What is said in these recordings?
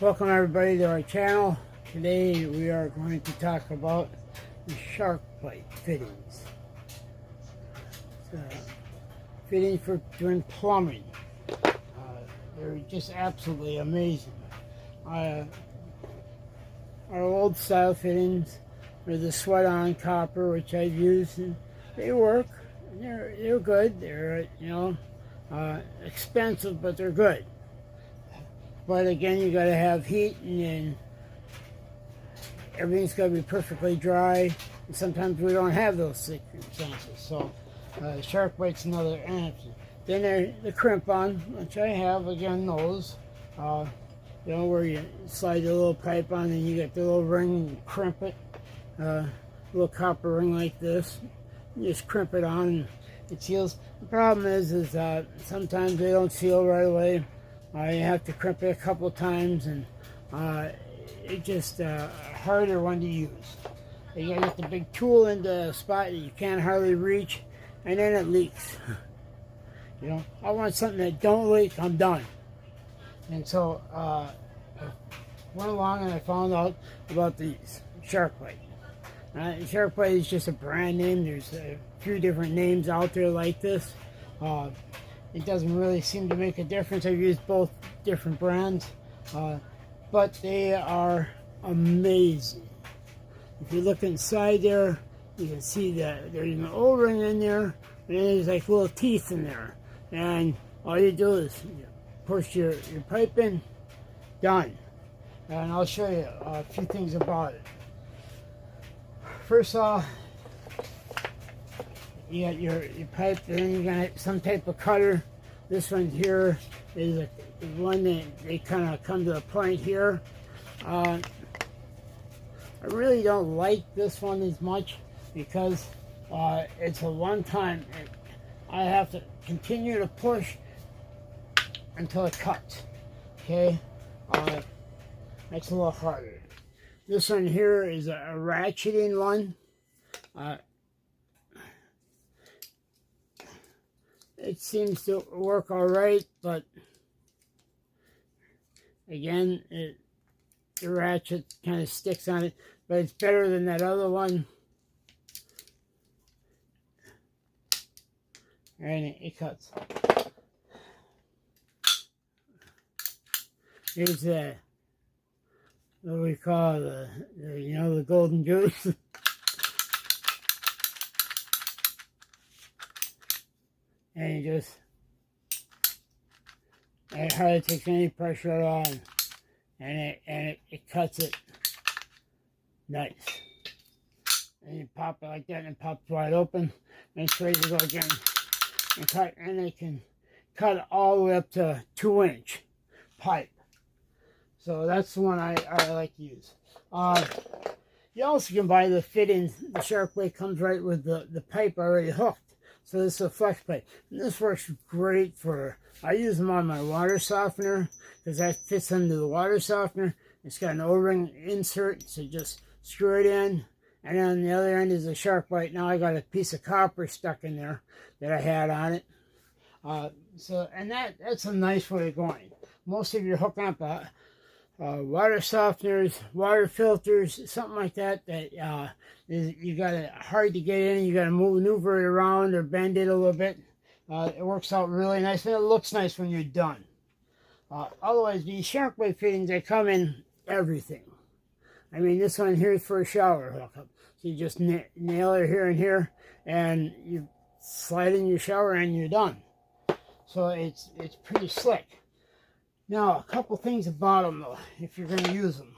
Welcome everybody to our channel. Today we are going to talk about the Sharkbite fittings. Fittings for doing plumbing. They're just absolutely amazing. Our old style fittings are the sweat-on copper, which I've used, and they work. They're good. They're expensive, but they're good. But again, you got to have heat, and everything's got to be perfectly dry. And sometimes we don't have those circumstances. So, Sharkbite's another option. Then there's the crimp-on, which I have. Again, those. You know, where you slide the little pipe on, and you get the little ring and crimp it. Little copper ring like this. You just crimp it on, and it seals. The problem is sometimes they don't seal right away. You have to crimp it a couple of times, and it's just a harder one to use. You gotta get the big tool into a spot that you can't hardly reach, and then it leaks. You know, I want something that don't leak. I'm done. And so I went along and I found out about these Sharkbite. Sharkbite is just a brand name. There's a few different names out there like this. It doesn't really seem to make a difference. I've used both different brands, but they are amazing. If you look inside there, you can see that there's an O-ring in there, and there's like little teeth in there. And all you do is you push your pipe in, done. And I'll show you a few things about it. First off, you got your pipe, and then you got some type of cutter. This one here is one that they kind of come to a point here. I really don't like this one as much because it's a one-time. I have to continue to push until it cuts. Okay, that's a little harder. This one here is a ratcheting one. It seems to work all right, but again, the ratchet kind of sticks on it, but it's better than that other one. And it cuts. Here's what we call the golden goose. And you just, it hardly takes any pressure at all, and it cuts it nice. And you pop it like that, and it pops wide open, and it's ready to go again. And cut, and they can cut all the way up to 2-inch pipe. So that's the one I like to use. You also can buy the fittings. The Sharkbite comes right with the pipe already hooked. So this is a flex pipe. And this works great for, I use them on my water softener because that fits into the water softener. It's got an O-ring insert, so just screw it in. And then on the other end is a Sharkbite. Now I got a piece of copper stuck in there that I had on it. And that's a nice way of going. Most of you hooking up water softeners, water filters, something like that, you got it hard to get in. You got to maneuver it around or bend it a little bit. It works out really nice, and it looks nice when you're done. Otherwise, these Sharkbite fittings, they come in everything. I mean, this one here is for a shower hookup. So you just nail it here and here, and you slide in your shower, and you're done. So it's pretty slick. Now, a couple things about them, though, if you're going to use them.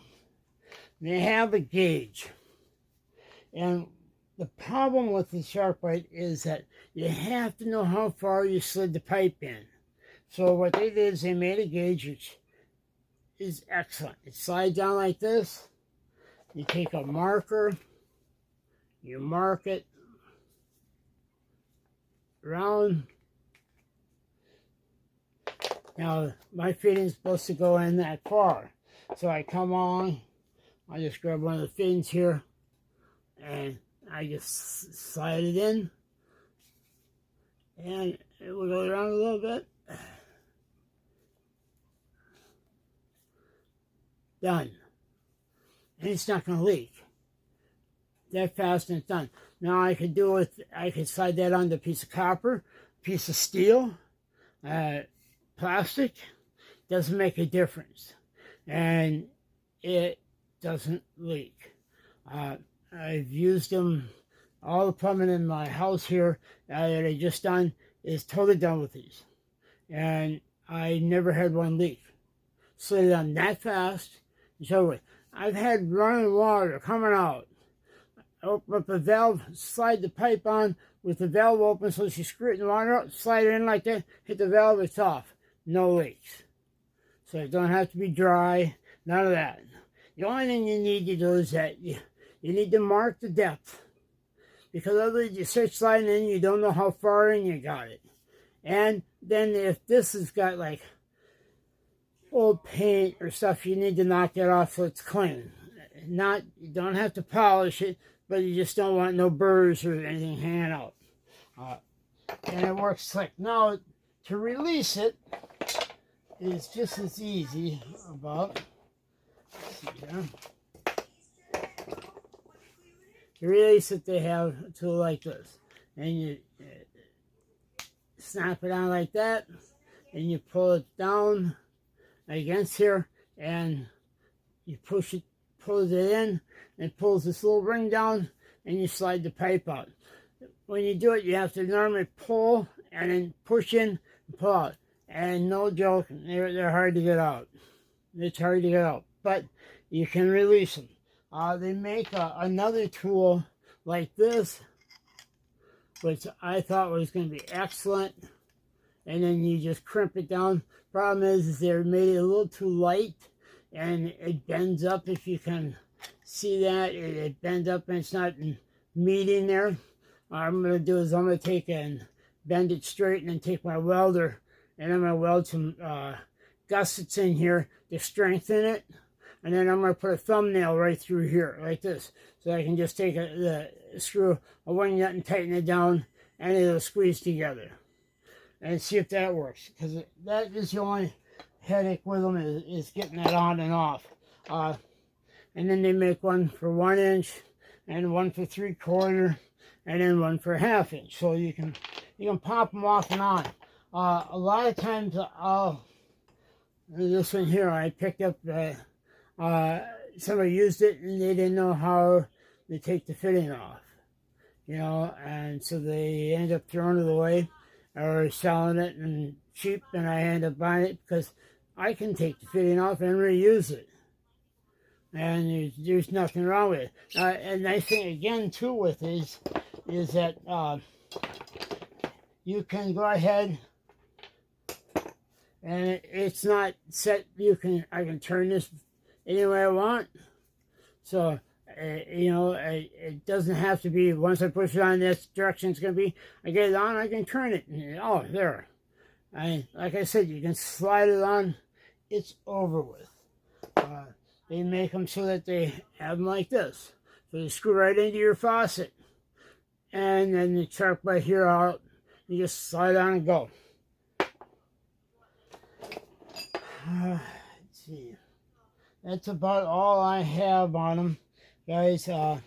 They have a gauge. And the problem with the Sharkbite is that you have to know how far you slid the pipe in. So what they did is they made a gauge which is excellent. It slides down like this. You take a marker, you mark it around. Now, my fitting's supposed to go in that far. So I come along, I just grab one of the fittings here, and I just slide it in, and it will go around a little bit. done. And it's not going to leak. That fast and it's done. Now I could do it, I could slide that onto a piece of copper, piece of steel, plastic. Doesn't make a difference. And it doesn't leak. I've used them, all the plumbing in my house here that I just done is totally done with these. And I never had one leak. Slid it on that fast. So I've had running water coming out. Open up the valve, slide the pipe on with the valve open so she's squirting the water out, slide it in like that, hit the valve, it's off. No leaks. So it don't have to be dry, none of that. The only thing you need to do is that you need to mark the depth. Because otherwise you start sliding in, you don't know how far in you got it. And then if this has got like old paint or stuff, you need to knock it off so it's clean. You don't have to polish it, but you just don't want no burrs or anything hanging out. And it works slick. Now, to release it is just as easy about, let's see here. To release it, they have a tool like this. And you snap it on like that, and you pull it down against here, and you push it, pulls it in, and it pulls this little ring down, and you slide the pipe out. When you do it, you have to normally pull, and then push in, and pull out. And no joke, they're hard to get out. It's hard to get out, but you can release them. They make another tool like this, which I thought was going to be excellent. And then you just crimp it down. Problem is they made it a little too light, and it bends up. If you can see that, it bends up and it's not meeting there. What I'm going to do is I'm going to take and bend it straight, and then take my welder, and I'm going to weld some gussets in here to strengthen it. And then I'm going to put a thumbnail right through here, like this. So I can just take the screw, a one nut, and tighten it down, and it'll squeeze together. And see if that works. Because that is the only headache with them, is getting that on and off. And then they make one for 1 inch, and one for 3/4, and then one for 1/2 inch. So you can pop them off and on. A lot of times, this one here, I picked up somebody used it and they didn't know how to take the fitting off, and so they end up throwing it away or selling it and cheap, and I end up buying it because I can take the fitting off and reuse it, and there's nothing wrong with it. And nice thing again too with these is that you can go ahead, and it's not set. I can turn this any way I want. So, it doesn't have to be, once I push it on this direction it's going to be, I get it on, I can turn it. And, oh, there. Like I said, you can slide it on, it's over with. They make them so that they have them like this. So you screw right into your faucet. And then the Sharkbite here out, you just slide on and go. Let's see. That's about all I have on them, guys. Like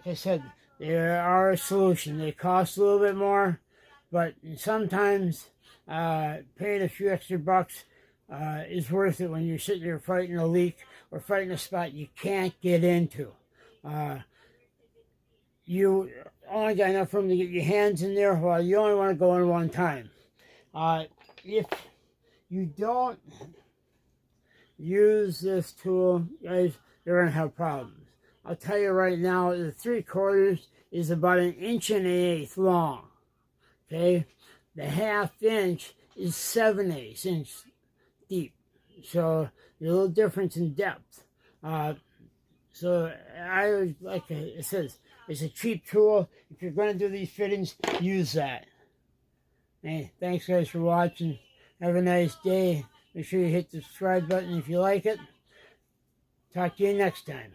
I said, they are a solution. They cost a little bit more, but sometimes paying a few extra bucks is worth it when you're sitting there fighting a leak or fighting a spot you can't get into. You only got enough room to get your hands in there. Well, you only want to go in one time. If you don't use this tool, guys, you're going to have problems. I'll tell you right now, the 3/4 is about 1 1/8 long. Okay? The 1/2 inch is 7/8 inch deep. So there's a little difference in depth. So like it says, it's a cheap tool. If you're going to do these fittings, use that. Hey, thanks guys for watching. Have a nice day. Make sure you hit the subscribe button if you like it. Talk to you next time.